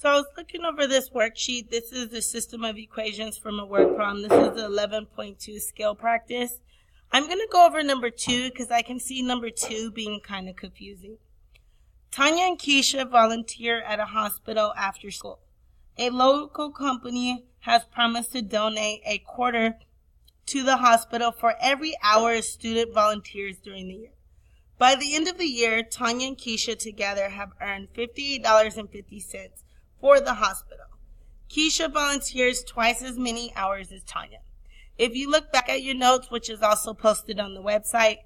So I was looking over this worksheet. This is the system of equations from a word problem. This is the 11.2 skill practice. I'm going to go over number 2 because I can see number 2 being kind of confusing. Tanya and Keisha volunteer at a hospital after school. A local company has promised to donate a quarter to the hospital for every hour a student volunteers during the year. By the end of the year, Tanya and Keisha together have earned $58.50 for the hospital. Keisha volunteers twice as many hours as Tanya. If you look back at your notes, which is also posted on the website,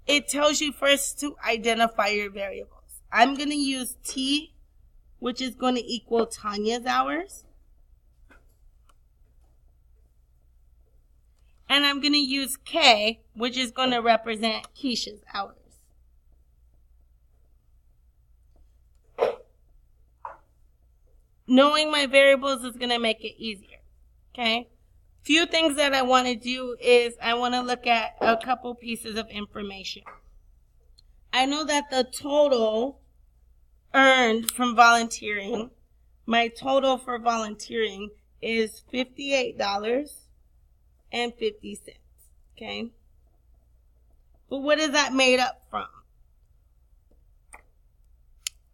it tells you first to identify your variables. I'm going to use T, which is going to equal Tanya's hours. And I'm going to use K, which is going to represent Keisha's hours. Knowing my variables is going to make it easier, okay? Few things that I want to do is I want to look at a couple pieces of information. I know that the total earned from volunteering, my total for volunteering is $58.50, okay? But what is that made up from?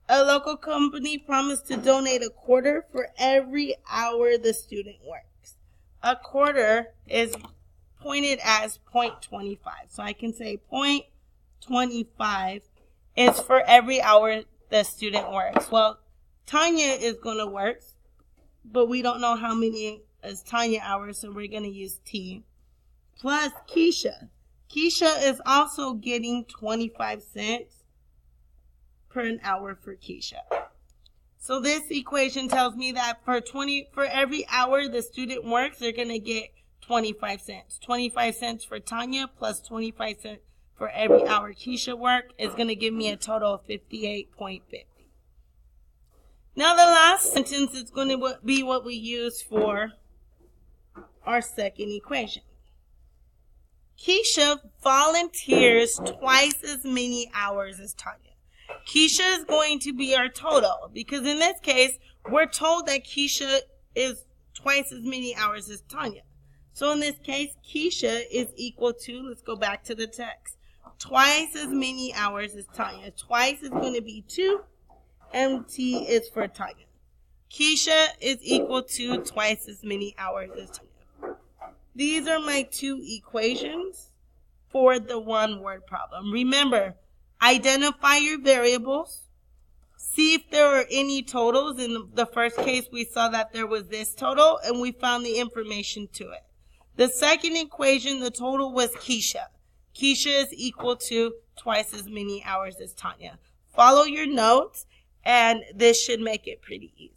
A local company promised to donate a quarter for every hour the student works. A quarter is pointed as 0.25. So I can say 0.25 is for every hour the student works. Well, Tanya is going to work, but we don't know how many is Tanya hours, so we're going to use T. Plus Keisha. Keisha is also getting 25 cents per an hour for Keisha. So this equation tells me that for every hour the student works, they're going to get 25 cents. 25 cents for Tanya plus 25 cents for every hour Keisha work is going to give me a total of 58.50. Now the last sentence is going to be what we use for our second equation. Keisha volunteers twice as many hours as Tanya. Keisha is going to be our total because in this case, we're told that Keisha is twice as many hours as Tanya. So in this case, Keisha is equal to, let's go back to the text, twice as many hours as Tanya. Twice is going to be 2, and T is for Tanya. Keisha is equal to twice as many hours as Tanya. These are my 2 equations for the one word problem. Remember, identify your variables. See if there are any totals. In the first case, we saw that there was this total, and we found the information to it. The second equation, the total was Keisha. Keisha is equal to twice as many hours as Tanya. Follow your notes, and this should make it pretty easy.